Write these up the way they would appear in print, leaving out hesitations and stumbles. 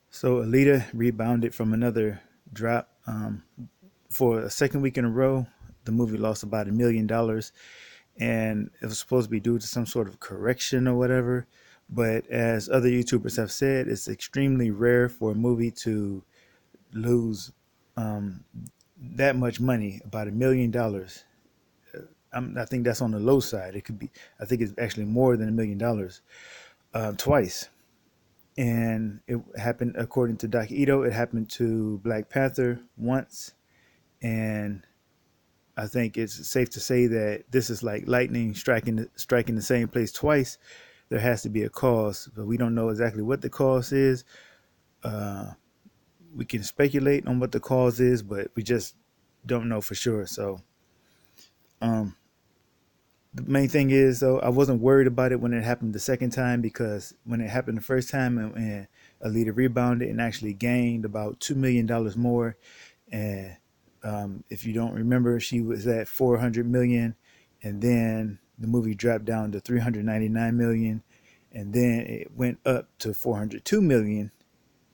So Alita rebounded from another drop. For a second week in a row, the movie lost about $1 million, and it was supposed to be due to some sort of correction or whatever. But as other YouTubers have said, it's extremely rare for a movie to lose um, that much money, about $1 million. I think that's on the low side. It could be. I think it's actually more than $1 million twice. And it happened, according to Doc Ito, it happened to Black Panther once, and I think it's safe to say that this is like lightning striking the same place twice. There has to be a cause, but we don't know exactly what the cause is. Uh, we can speculate on what the cause is, but we just don't know for sure. So, um, the main thing is, though, I wasn't worried about it when it happened the second time, because when it happened the first time and Alita rebounded and actually gained about $2 million more. And if you don't remember, she was at 400 million, and then the movie dropped down to 399 million, and then it went up to 402 million.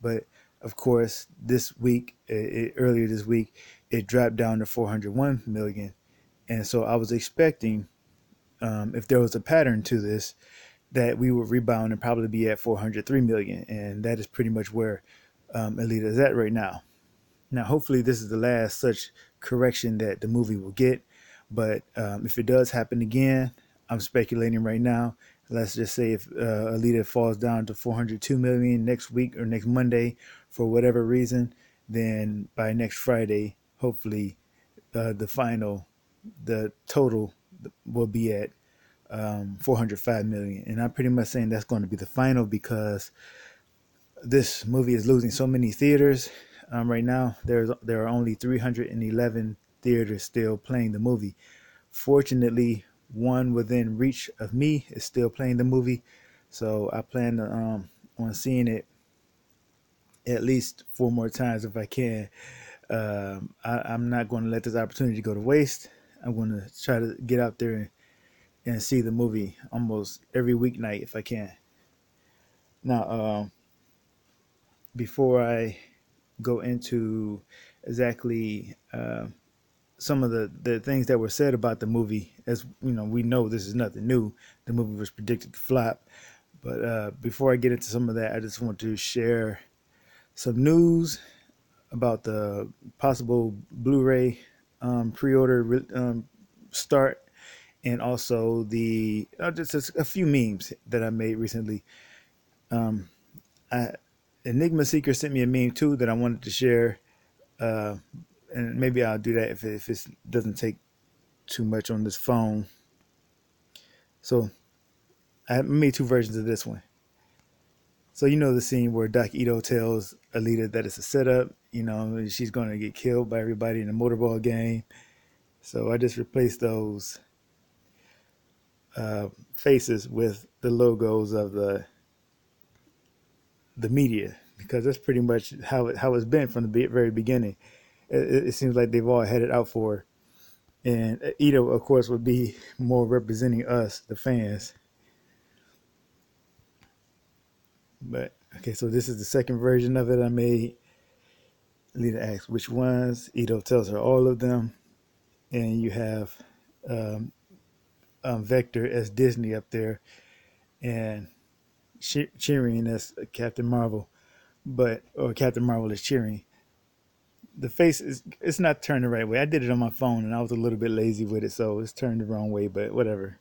But of course, earlier this week, it dropped down to 401 million. And so I was expecting, if there was a pattern to this, that we would rebound and probably be at 403 million, and that is pretty much where Alita is at right now. Now, hopefully, this is the last such correction that the movie will get. But if it does happen again, I'm speculating right now. Let's just say if Alita falls down to 402 million next week or next Monday for whatever reason, then by next Friday, hopefully, the total will be at 405 million. And I'm pretty much saying that's going to be the final, because this movie is losing so many theaters. Right now, there are only 311 theaters still playing the movie. Fortunately, one within reach of me is still playing the movie, so I plan on seeing it at least 4 more times if I can. I'm not going to let this opportunity go to waste. I'm going to try to get out there and see the movie almost every weeknight if I can. Now, before I go into exactly some of the things that were said about the movie, as you know, we know this is nothing new. The movie was predicted to flop. But before I get into some of that, I just want to share some news about the possible Blu-ray pre-order start, and also the just a few memes that I made recently. Um, I, Enigma Seeker sent me a meme too that I wanted to share, uh, and maybe I'll do that if it doesn't take too much on this phone. So I made two versions of this one. So you know the scene where Doc Ito tells Alita that it's a setup. You know, she's going to get killed by everybody in a motorball game. So I just replaced those faces with the logos of the media, because that's pretty much how it's been from the very beginning. It seems like they've all had it out for her. And Ito, of course, would be more representing us, the fans. But okay, so this is the second version of it I made. Lita asks which ones. Ito tells her all of them. And you have um, Vector as Disney up there, and cheering as Captain Marvel, or Captain Marvel is cheering. The face it's not turned the right way. I did it on my phone and I was a little bit lazy with it, so it's turned the wrong way. But whatever.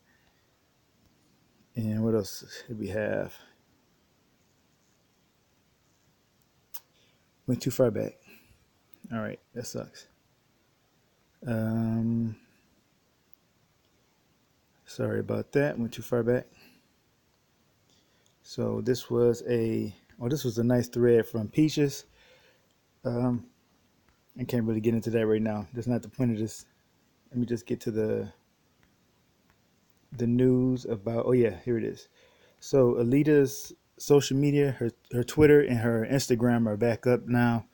And what else did we have? Went too far back. All right, that sucks. Um, Sorry about that. Went too far back. So this was a nice thread from Peaches. Um, I can't really get into that right now. That's not the point of this. Let me just get to the news about. Oh yeah, here it is. So Alita's social media, her Twitter and her Instagram are back up now.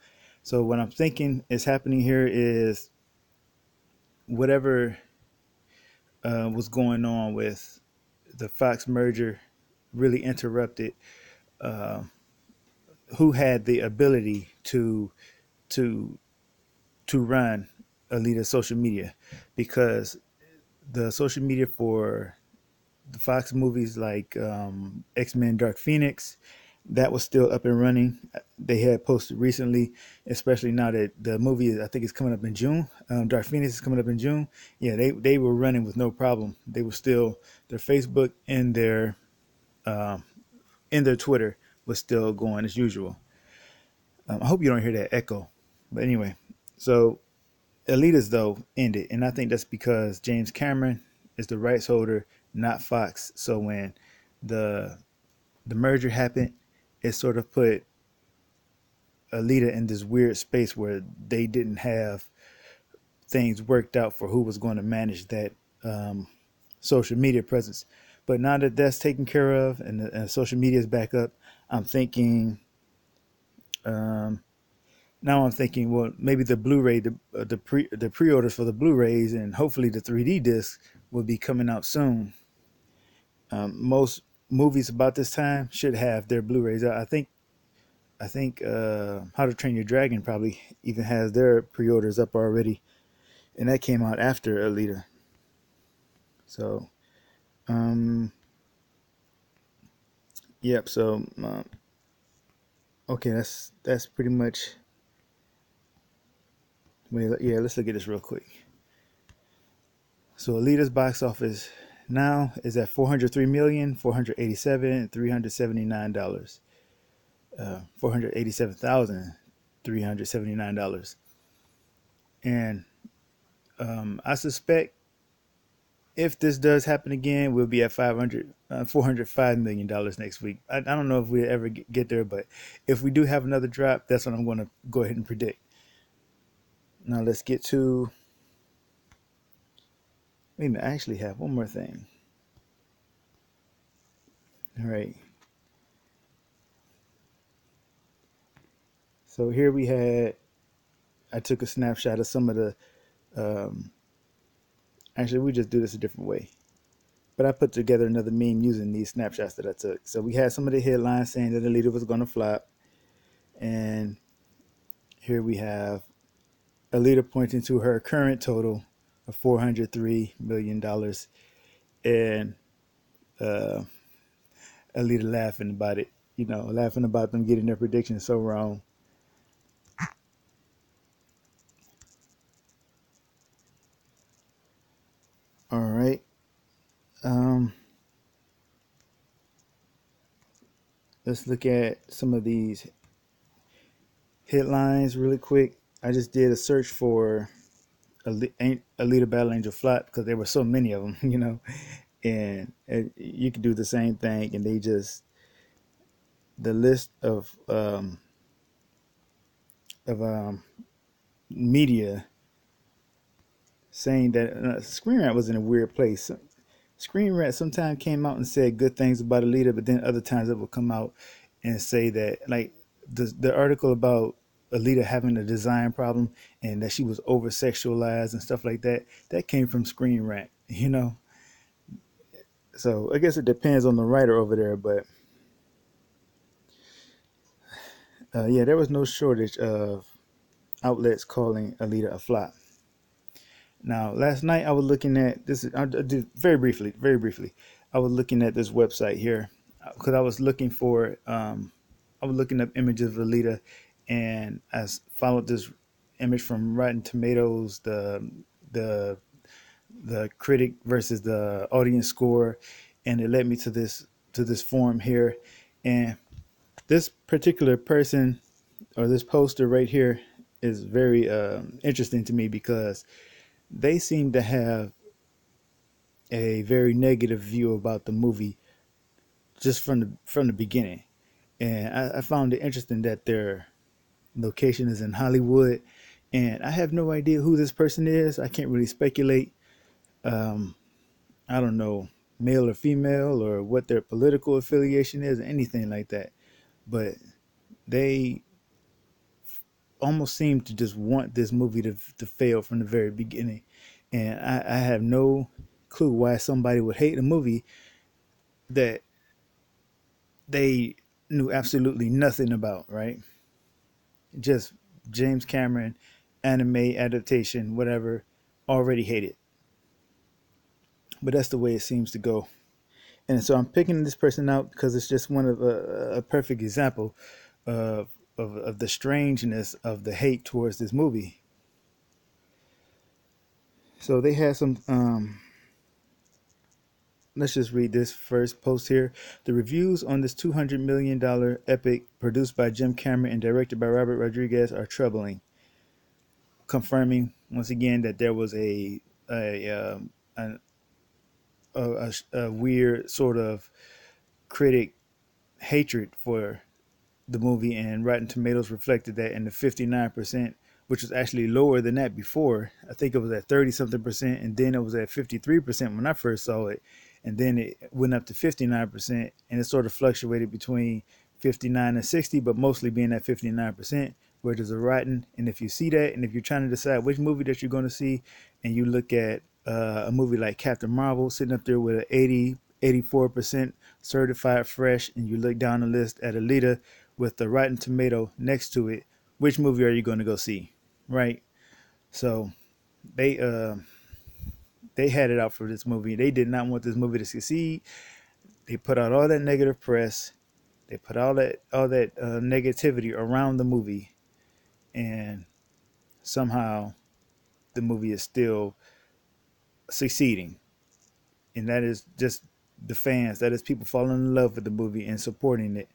So what I'm thinking is happening here is whatever was going on with the Fox merger really interrupted uh, who had the ability to to run Alita's social media, because the social media for the Fox movies like X-Men Dark Phoenix, that was still up and running. They had posted recently, especially now that the movie, I think, is coming up in June. Dark Phoenix is coming up in June. Yeah, they were running with no problem. They were still, their Facebook and um, their Twitter was still going as usual. I hope you don't hear that echo. But anyway, so Alita's though ended, and I think that's because James Cameron is the rights holder, not Fox. So when the the merger happened, it sort of put Alita in this weird space where they didn't have things worked out for who was going to manage that um, social media presence. But now that that's taken care of and the social media is back up, I'm thinking. Um, Now I'm thinking, well, maybe the Blu-ray, the pre-orders for the Blu-rays, and hopefully the 3D discs will be coming out soon. Most movies about this time should have their Blu-rays. I think How to Train Your Dragon probably even has their pre-orders up already, and that came out after Alita. So, um, yep. So, okay, that's pretty much. Wait, yeah, let's look at this real quick. So Alita's box office now is at 403,487,379 dollars. 487,379 dollars, and I suspect if this does happen again, we'll be at 405 million dollars next week. I don't know if we ever get there, but if we do have another drop, that's what I'm going to go ahead and predict. Now let's get to. Wait a minute, I actually have one more thing. All right. So here we had. I took a snapshot of some of the. Um, Actually, we just do this a different way. But I put together another meme using these snapshots that I took. So we had some of the headlines saying that the leader was going to flop. And here we have Alita pointing to her current total of $403 million. And uh, Alita laughing about it, laughing about them getting their predictions so wrong. All right. Um, let's look at some of these headlines really quick. I just did a search for Alita Battle Angel flop because there were so many of them, and you could do the same thing, and they just the list of media saying that Screen Rant was in a weird place. Screen Rant sometimes came out and said good things about Alita, but then other times it would come out and say that, like, the article about Alita having a design problem and that she was over sexualized and stuff like that, that came from Screen Rant. So I guess it depends on the writer over there, but yeah, there was no shortage of outlets calling Alita a flop. Now, last night I was looking at this. I did very briefly. I was looking at this website here because I was looking for. I was looking up images of Alita, and I followed this image from Rotten Tomatoes, the the critic versus the audience score, and it led me to this forum here, and this particular person or this poster right here is very interesting to me because they seem to have a very negative view about the movie just from the beginning, and I found it interesting that their location is in Hollywood, and I have no idea who this person is. I can't really speculate. Um, I don't know, male or female, or what their political affiliation is, or anything like that. But they almost seem to just want this movie to fail from the very beginning. And I have no clue why somebody would hate a movie that they knew absolutely nothing about, right? Just James Cameron, anime adaptation, whatever, already hated. But that's the way it seems to go. And so I'm picking this person out because it's just one of a perfect example of the strangeness of the hate towards this movie. So they had some. Let's just read this first post here. The reviews on this $200 million epic produced by Jim Cameron and directed by Robert Rodriguez are troubling, confirming once again that there was a a weird sort of critic hatred for the movie, and Rotten Tomatoes reflected that in the 59%, which was actually lower than that before. I think it was at 30 something percent, and then it was at 53% when I first saw it, and then it went up to 59%, and it sort of fluctuated between 59 and 60, but mostly being at 59%, where there's a Rotten. And if you see that, and if you're trying to decide which movie that you're going to see, and you look at a movie like Captain Marvel sitting up there with an 84% certified fresh, and you look down the list at Alita with the Rotten Tomato next to it, which movie are you going to go see, right? So they they had it out for this movie. They did not want this movie to succeed. They put out all that negative press. They put all that negativity around the movie, and somehow the movie is still succeeding. And that is just the fans. That is people falling in love with the movie and supporting it.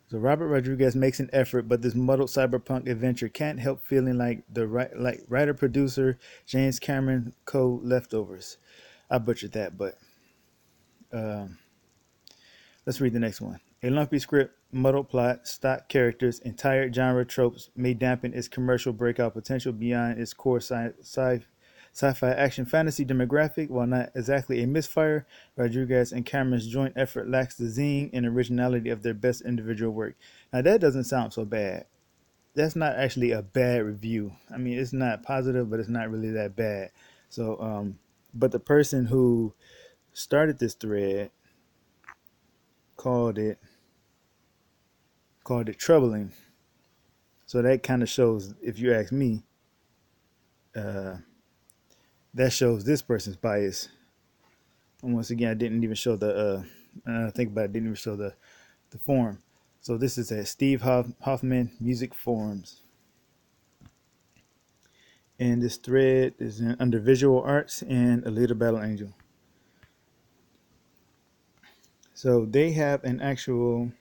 So Robert Rodriguez makes an effort, but this muddled cyberpunk adventure can't help feeling like the writer producer James Cameron code leftovers. I butchered that, but um, let's read the next one. A lumpy script, muddled plot, stock characters, and tired genre tropes may dampen its commercial breakout potential beyond its core sci-fi action fantasy demographic. While not exactly a misfire, Rodriguez and Cameron's joint effort lacks the zing and originality of their best individual work. Now that doesn't sound so bad. That's not actually a bad review. I mean, it's not positive, but it's not really that bad. So, but the person who started this thread called it troubling. So that kind of shows, if you ask me, uh, that shows this person's bias. And once again, I didn't even show the. I think about it, didn't even show the forum. So this is at Steve Hoffman Music Forums, and this thread is under Visual Arts and Alita Battle Angel. So they have an actual.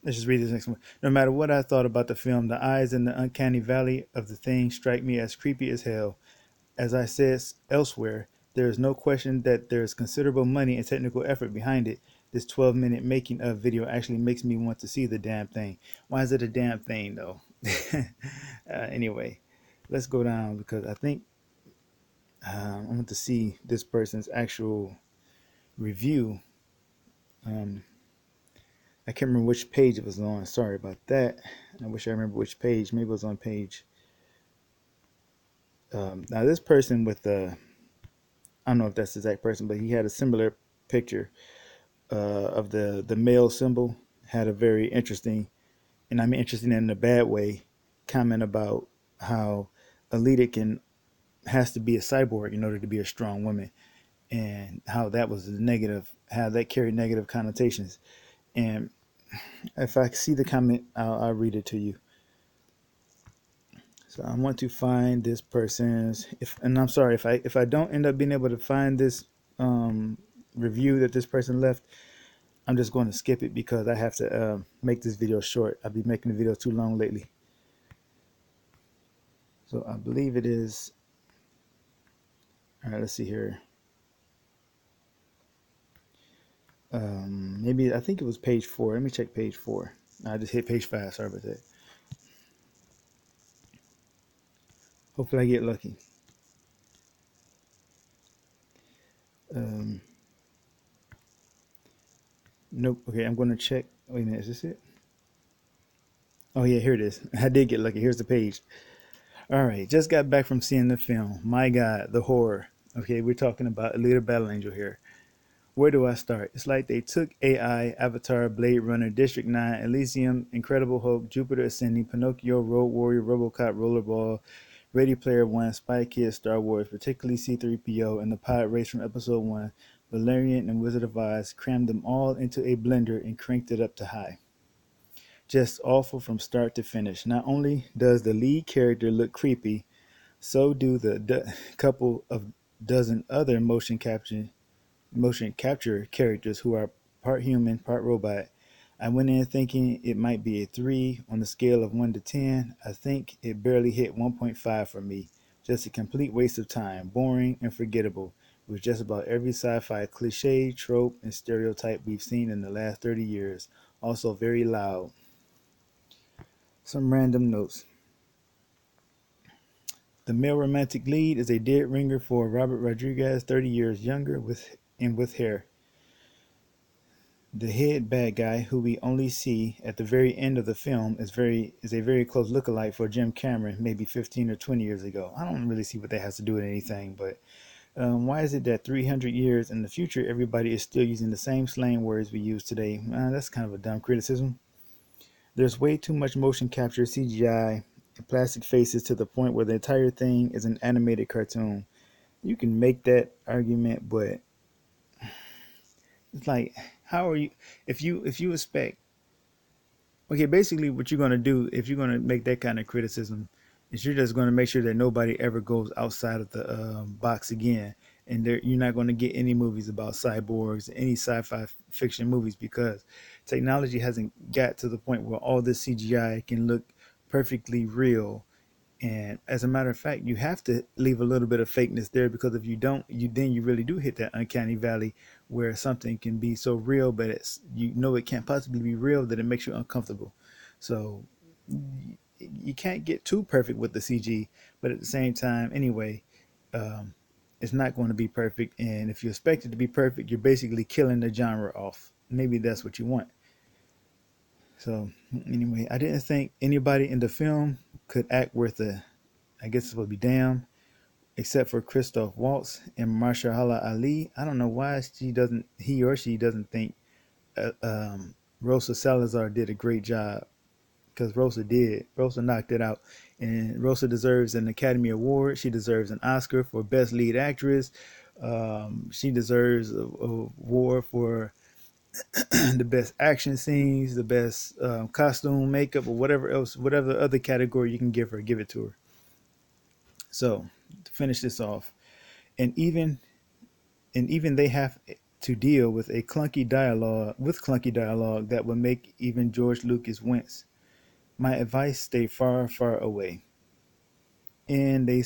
Let's just read this next one. No matter what I thought about the film, the eyes in the uncanny valley of the thing strike me as creepy as hell. As I said elsewhere, there is no question that there is considerable money and technical effort behind it. This 12-minute making of video actually makes me want to see the damn thing. Why is it a damn thing, though? Anyway, let's go down because I think I want to see this person's actual review. I can't remember which page it was on. Sorry about that. I wish I remember which page. Maybe it was on page. Now this person with the, I don't know if that's the exact person, but he had a similar picture of the male symbol. Had a very interesting, and I mean interesting in a bad way, comment about how Alita has to be a cyborg in order to be a strong woman, and how that was negative, how that carried negative connotations. And if I see the comment, I'll read it to you. So I want to find this person's, and I'm sorry if I don't end up being able to find this review that this person left. I'm just going to skip it because I have to make this video short. I've been making the video too long lately. So I believe it is. All right, let's see here. Maybe I think it was page 4. Let me check page 4. I just hit page 5. Sorry about that. Hopefully I get lucky. Nope. Okay, I'm going to check. Wait a minute, is this it? Oh yeah, here it is. I did get lucky. Here's the page. All right, just got back from seeing the film. My God, the horror. Okay, we're talking about Alita Battle Angel here. Where do I start? It's like they took AI, Avatar, Blade Runner, District 9, Elysium, Incredible Hulk, Jupiter Ascending, Pinocchio, Road Warrior, Robocop, Rollerball, Ready Player One, Spy Kids, Star Wars, particularly C-3PO, and the Pod Race from Episode 1, Valerian, and Wizard of Oz, crammed them all into a blender and cranked it up to high. Just awful from start to finish. Not only does the lead character look creepy, so do the couple of dozen other motion capture characters who are part human, part robot. I went in thinking it might be a 3 on the scale of 1 to 10. I think it barely hit 1.5 for me. Just a complete waste of time, boring and forgettable, with just about every sci-fi cliche, trope, and stereotype we've seen in the last 30 years. Also very loud. Some random notes. The male romantic lead is a dead ringer for Robert Rodriguez, 30 years younger with hair. The head bad guy, who we only see at the very end of the film, is a very close lookalike for Jim Cameron, maybe 15 or 20 years ago. I don't really see what that has to do with anything, but why is it that 300 years in the future, everybody is still using the same slang words we use today? That's kind of a dumb criticism. There's way too much motion capture, CGI, and plastic faces to the point where the entire thing is an animated cartoon. You can make that argument, but it's like, how are you? If you expect, okay, basically what you're gonna do if you're gonna make that kind of criticism is you're just gonna make sure that nobody ever goes outside of the box again, and you're not gonna get any movies about cyborgs, any sci-fi fiction movies, because technology hasn't got to the point where all this CGI can look perfectly real. And as a matter of fact, you have to leave a little bit of fakeness there, because if you don't, you really do hit that uncanny valley where something can be so real, but it can't possibly be real, that it makes you uncomfortable. So you can't get too perfect with the CG, but at the same time, anyway, um, it's not going to be perfect. And if you expect it to be perfect, you're basically killing the genre off. Maybe that's what you want. So anyway, I didn't think anybody in the film could act worth I guess it's supposed to be damn, except for Christoph Waltz and Mahershala Ali. I don't know why he or she doesn't think Rosa Salazar did a great job, because Rosa did. Rosa knocked it out, and Rosa deserves an Academy Award. She deserves an Oscar for Best Lead Actress. She deserves a award for the best action scenes, the best costume, makeup, or whatever else, whatever other category you can give her, give it to her. So to finish this off, and even they have to deal with clunky dialogue that would make even George Lucas wince. My advice: stay far, far away. And they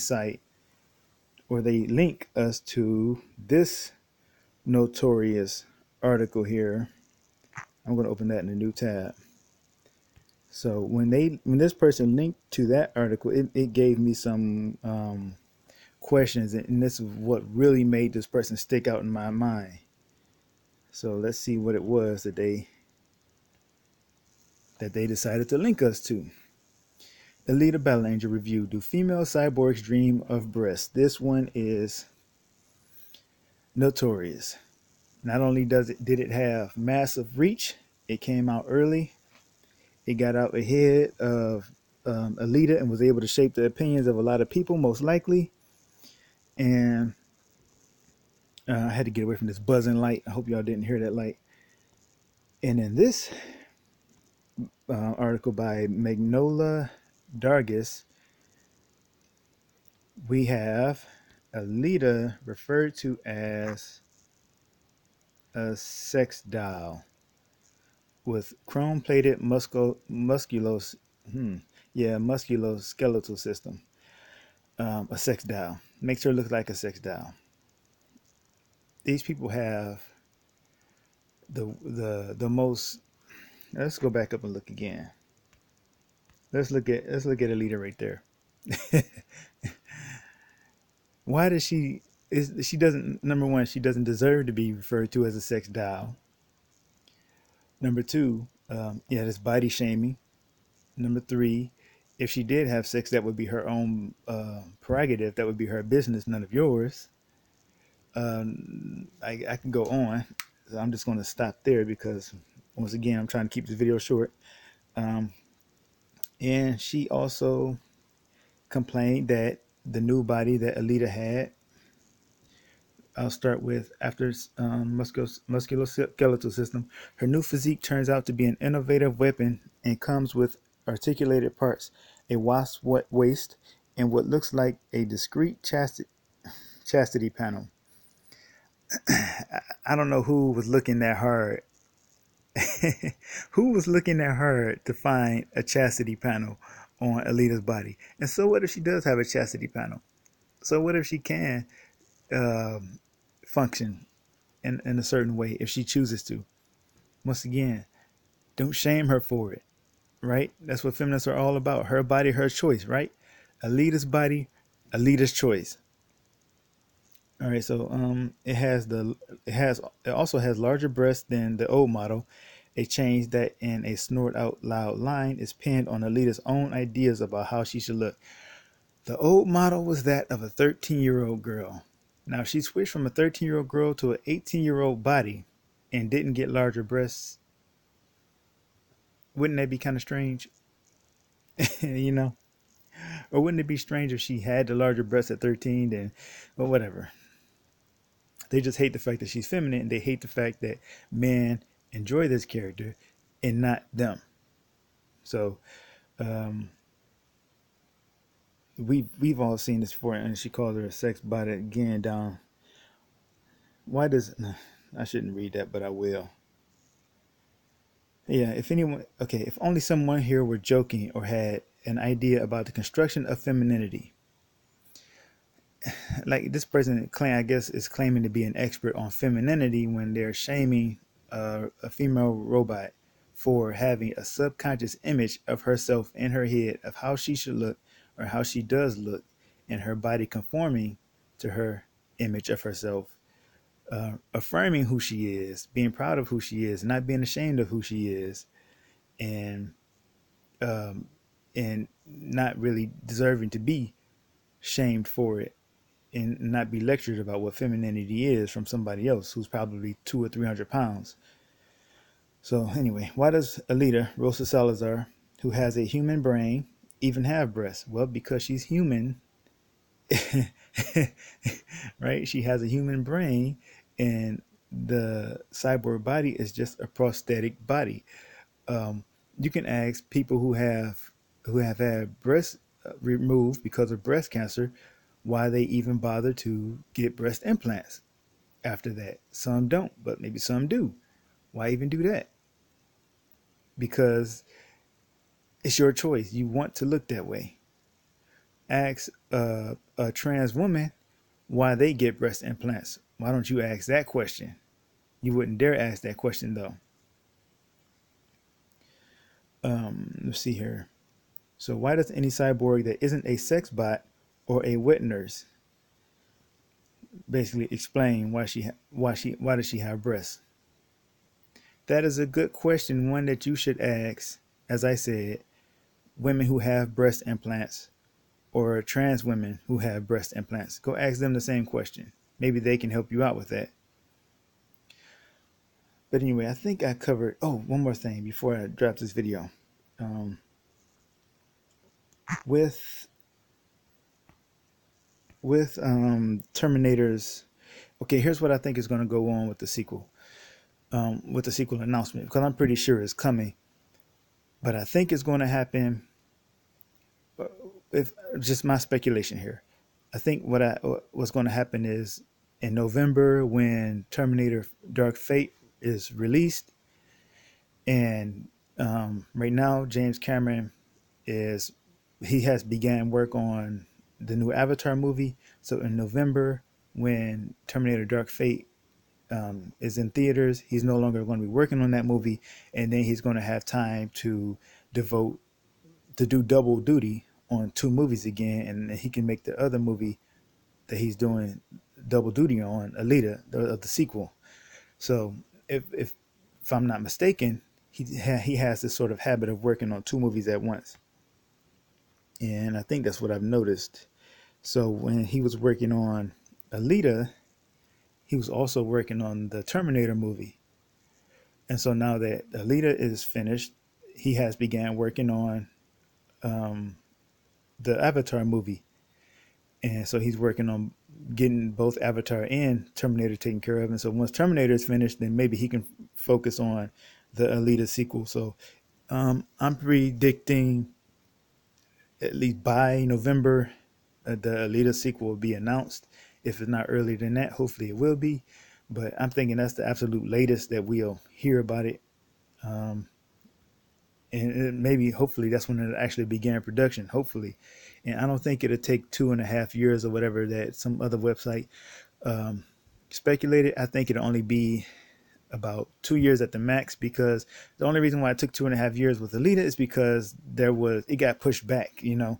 link us to this notorious article here. I'm going to open that in a new tab. So when this person linked to that article, it gave me some questions, and this is what really made this person stick out in my mind. So let's see what it was that they decided to link us to. ALITA Battle Angel review: do female cyborgs dream of breasts? This one is notorious. Not only did it have massive reach, it came out early. It got out ahead of ALITA and was able to shape the opinions of a lot of people, most likely. And I had to get away from this buzzing light. I hope y'all didn't hear that light. And in this article by Magnola Dargis, we have ALITA referred to as a sex doll with chrome-plated musculoskeletal system. A sex doll makes her look like a sex doll. These people have the most. Let's go back up and look again. Let's look at ALITA right there. Why does she doesn't, number one, she doesn't deserve to be referred to as a sex doll. Number two, that's body shaming. Number three, if she did have sex, that would be her own prerogative. That would be her business, none of yours. I can go on. I'm just going to stop there because, once again, I'm trying to keep this video short. Um, and she also complained that the new body that Alita had, I'll start with after musculoskeletal system. Her new physique turns out to be an innovative weapon and comes with articulated parts, a wasp waist, and what looks like a discreet chastity panel. I don't know who was looking that hard. Who was looking that hard to find a chastity panel on Alita's body? And so what if she does have a chastity panel? So what if she can um, function in a certain way if she chooses to? Once again, don't shame her for it, right? That's what feminists are all about. Her body, her choice, right? Alita's body, Alita's choice. All right, so it also has larger breasts than the old model, a change that in a snort out loud line is pinned on Alita's own ideas about how she should look. The old model was that of a 13-year-old girl. Now, if she switched from a 13-year-old girl to an 18-year-old body and didn't get larger breasts, wouldn't that be kind of strange? You know? Or wouldn't it be strange if she had the larger breasts at 13? Then, well, whatever. They just hate the fact that she's feminine, and they hate the fact that men enjoy this character and not them. So, um, we've all seen this before, and she called her a sex bot again. Down. Why does I shouldn't read that, but I will. Yeah, if only someone here were joking or had an idea about the construction of femininity. Like this person I guess is claiming to be an expert on femininity when they're shaming a female robot for having a subconscious image of herself in her head of how she should look or how she does look, and her body conforming to her image of herself, affirming who she is, being proud of who she is, not being ashamed of who she is, and um, and not really deserving to be shamed for it, and not be lectured about what femininity is from somebody else who's probably 200 or 300 pounds. So anyway, why does Alita Rosa Salazar, who has a human brain, even have breasts? Well, because she's human. Right? She has a human brain, and the cyborg body is just a prosthetic body. You can ask people who have had breasts removed because of breast cancer why they even bother to get breast implants after that. Some don't, but maybe some do. Why even do that? Because it's your choice. You want to look that way. Ask a trans woman why they get breast implants. Why don't you ask that question? You wouldn't dare ask that question, though. Let's see here. So why does any cyborg that isn't a sex bot or a wet nurse basically explain why does she have breasts? That is a good question, one that you should ask, as I said, women who have breast implants or trans women who have breast implants. Go ask them the same question. Maybe they can help you out with that. But anyway, I think I covered, one more thing before I drop this video. With Terminators, okay, here's what I think is going to go on with the sequel announcement, because I'm pretty sure it's coming. But I think it's going to happen, if just my speculation here. I think what's going to happen is in November, when Terminator Dark Fate is released, and right now James Cameron has began work on the new Avatar movie. So in November, when Terminator Dark Fate is in theaters, he's no longer going to be working on that movie, and then he's going to have time to do double duty on two movies again, and he can make the other movie that he's doing double duty on, Alita, of the sequel. So if I'm not mistaken, he has this sort of habit of working on two movies at once, and I think that's what I've noticed. So when he was working on Alita, he was also working on the Terminator movie. And so now that Alita is finished, he has began working on the Avatar movie. And so he's working on getting both Avatar and Terminator taken care of. And so once Terminator is finished, then maybe he can focus on the Alita sequel. So I'm predicting at least by November, the Alita sequel will be announced. If it's not earlier than that, hopefully it will be. But I'm thinking that's the absolute latest that we'll hear about it. And maybe, hopefully, that's when it actually began production. Hopefully, and I don't think it'll take 2.5 years or whatever that some other website um, speculated. I think it'll only be about 2 years at the max, because the only reason why it took 2.5 years with Alita is because it got pushed back. The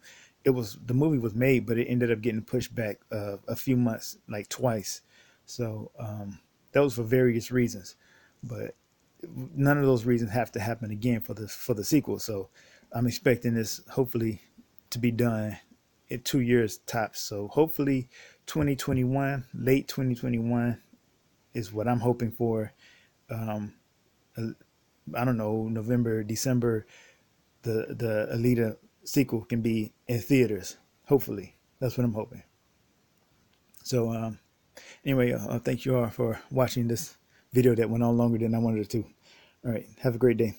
movie was made, but it ended up getting pushed back a few months, like twice. So that was for various reasons, but none of those reasons have to happen again for the sequel. So I'm expecting this hopefully to be done in 2 years tops. So hopefully 2021, late 2021 is what I'm hoping for. Um, I don't know, November, December, the Alita sequel can be in theaters. Hopefully, that's what I'm hoping. So anyway, thank you all for watching this video that went on longer than I wanted it to. All right, have a great day.